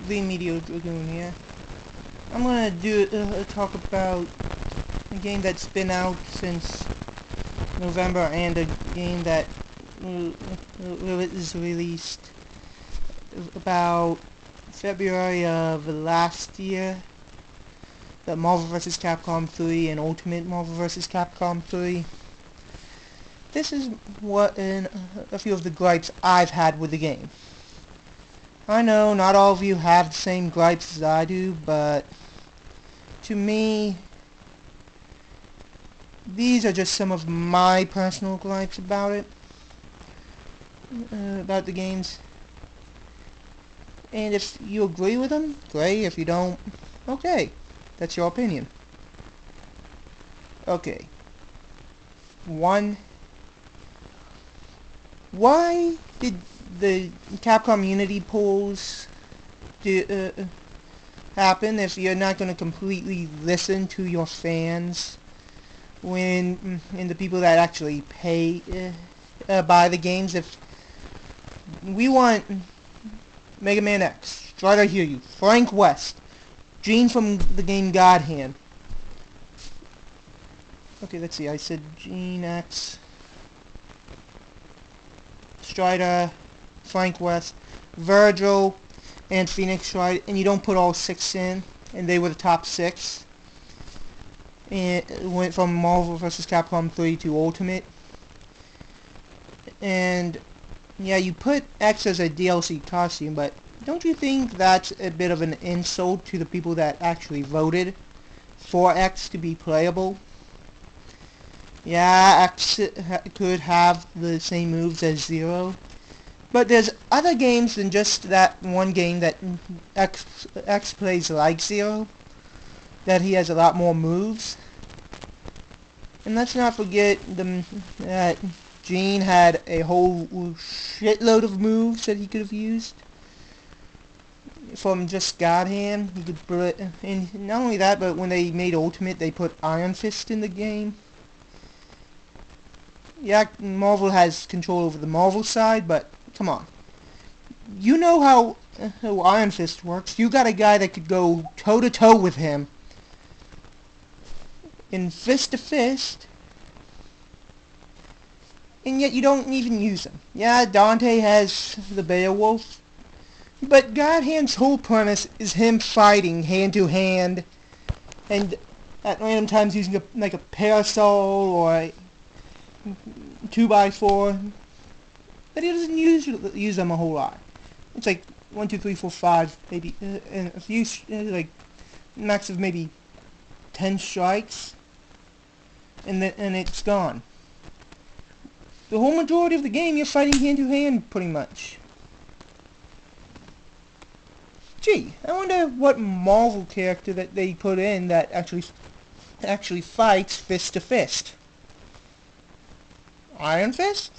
the Meteor Dragoon here. I'm gonna talk about a game that's been out since November and a game that was released about February of last year. The Marvel vs. Capcom 3 and Ultimate Marvel vs. Capcom 3. This is what a few of the gripes I've had with the game. I know not all of you have the same gripes as I do, but to me, these are just some of my personal gripes about it, about the games. And if you agree with them, great. If you don't, okay. That's your opinion. Okay. 1. Why did the Capcom Unity polls happen if you're not going to completely listen to your fans when and the people that actually pay buy the games? If we want Mega Man X, try to hear you, Frank West, Gene from the game God Hand. Okay, let's see, I said Gene X, Strider, Frank West, Virgil, and Phoenix Wright, and you don't put all 6 in, and they were the top 6. And it went from Marvel vs. Capcom 3 to Ultimate. And yeah, you put X as a DLC costume, but don't you think that's a bit of an insult to the people that actually voted for X to be playable? Yeah, X could have the same moves as Zero, but there's other games than just that one game that X plays like Zero, that he has a lot more moves. And let's not forget that Gene had a whole shitload of moves that he could have used from just God Hand. He could, and not only that, but when they made Ultimate, they put Iron Fist in the game. Yeah, Marvel has control over the Marvel side, but come on. You know how Iron Fist works. You got a guy that could go toe-to-toe with him in fist-to-fist, and yet you don't even use him. Yeah, Dante has the Beowulf, but God Hand's whole premise is him fighting hand-to-hand, and at random times using like a parasol or a 2x4, but he doesn't use them a whole lot. It's like 1, 2, 3, 4, 5, maybe, and a few, like max of maybe 10 strikes, and it's gone. The whole majority of the game, you're fighting hand to hand, pretty much. Gee, I wonder what Marvel character that they put in that actually fights fist to fist. Iron Fist?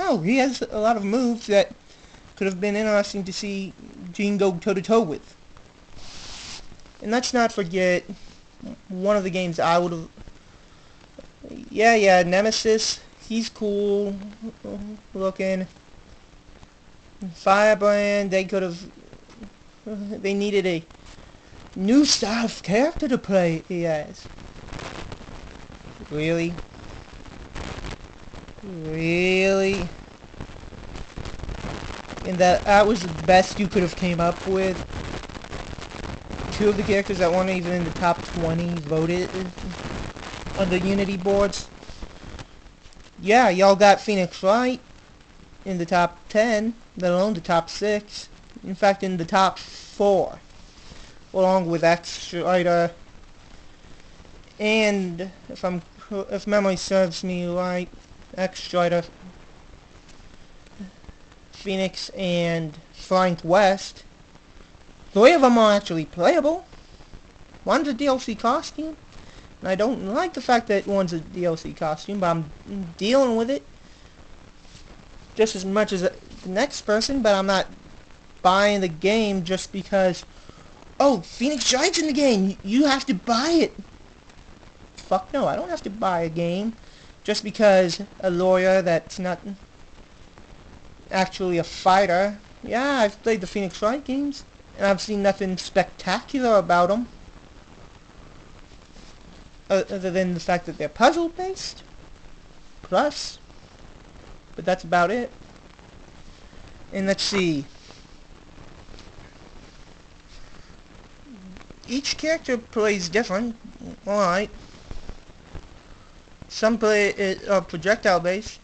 Oh, he has a lot of moves that could have been interesting to see Gene go toe-to-toe with. And let's not forget one of the games I would have... Yeah, Nemesis. He's cool looking. Firebrand, they could have... They needed a new style of character to play as. Really? Really? And that was the best you could have came up with? 2 of the characters that weren't even in the top 20 voted on the Unity boards? Yeah, y'all got Phoenix Wright in the top 10, let alone the top 6. In fact, in the top 4. Along with X Strider. And, if memory serves me right, X Strider, Phoenix, and Frank West. 3 of them are actually playable. One's a DLC costume. And I don't like the fact that one's a DLC costume, but I'm dealing with it just as much as the next person, but I'm not buying the game just because, oh, Phoenix Wright's in the game, you have to buy it. Fuck no, I don't have to buy a game just because a lawyer that's not actually a fighter. Yeah, I've played the Phoenix Wright games. And I've seen nothing spectacular about them. Other than the fact that they're puzzle-based. Plus. But that's about it. And let's see. Each character plays different. Alright. Some play projectile-based.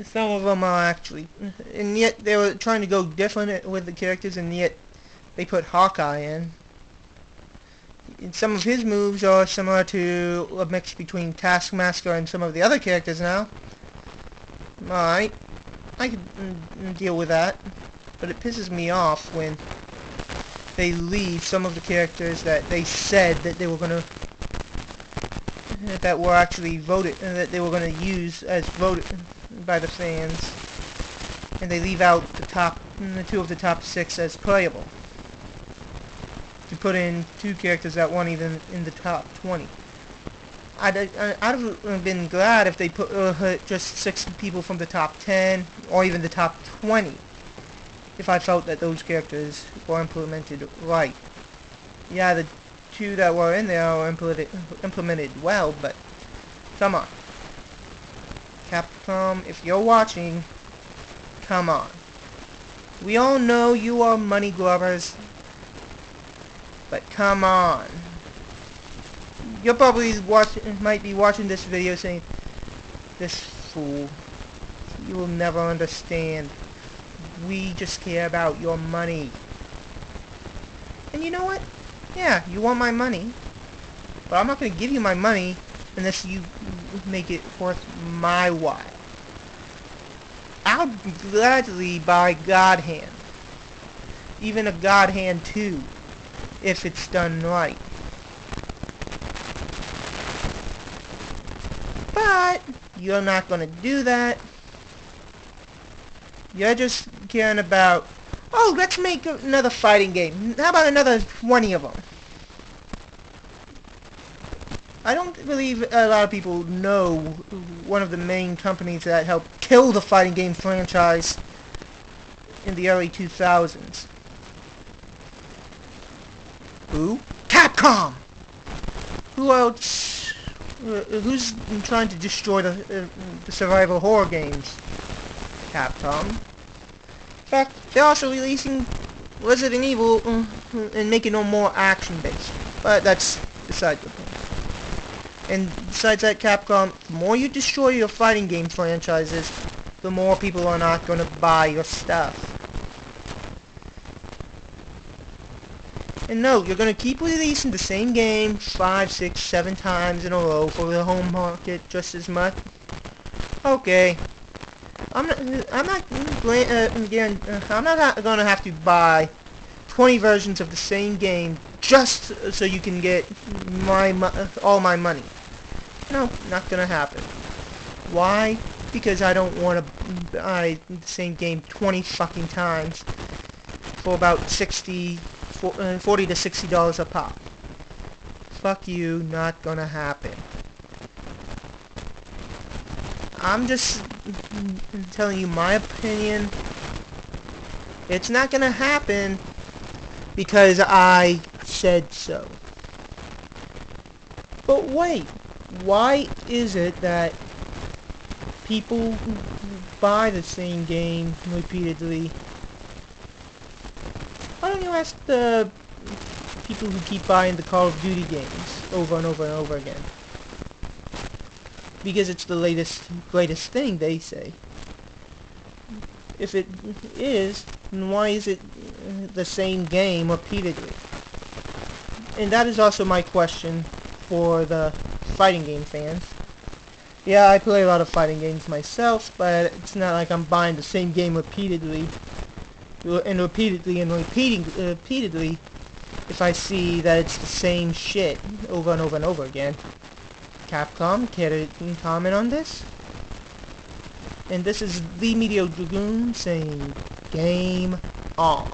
Some of them are actually, and yet they were trying to go different with the characters, and yet they put Hawkeye in. And some of his moves are similar to a mix between Taskmaster and some of the other characters now. Alright, I can deal with that, but it pisses me off when they leave some of the characters that they said that they were gonna, that were actually voted, that they were gonna use as voted by the fans, and they leave out the two of the top 6 as playable, to put in 2 characters that weren't even in the top 20. I'd have been glad if they put just 6 people from the top 10, or even the top 20, if I felt that those characters were implemented right. Yeah, the 2 that were in there were implemented well, but come on. Capcom, if you're watching, come on. We all know you are money grubbers, but come on. You're probably might be watching this video saying, this fool, you will never understand. We just care about your money. And you know what? Yeah, you want my money, but I'm not going to give you my money unless you make it worth my while. I'll gladly buy God Hand. Even a God Hand 2, if it's done right. But you're not going to do that. You're just caring about, oh, let's make another fighting game. How about another 20 of them? I don't believe a lot of people know one of the main companies that helped kill the fighting game franchise in the early 2000s. Who? Capcom! Who else? Who's trying to destroy the survival horror games? Capcom. In fact, they're also releasing Resident Evil and making them more action-based. But that's beside the point. And besides that, Capcom, the more you destroy your fighting game franchises, the more people are not going to buy your stuff. And no, you're going to keep releasing the same game 5, 6, 7 times in a row for the home market just as much. Okay. I'm not going to have to buy 20 versions of the same game just so you can get all my money. No, not going to happen. Why? Because I don't want to buy the same game 20 fucking times for about $40 to $60 a pop. Fuck you, not going to happen. I'm just telling you my opinion. It's not going to happen because I said so. But wait, why is it that people buy the same game repeatedly? Why don't you ask the people who keep buying the Call of Duty games over and over and over again? Because it's the greatest thing, they say. If it is, then why is it the same game repeatedly? And that is also my question for the fighting game fans. Yeah, I play a lot of fighting games myself, but it's not like I'm buying the same game repeatedly repeatedly if I see that it's the same shit over and over and over again. Capcom, care to comment on this? And this is the Meteor Dragoon saying, game on.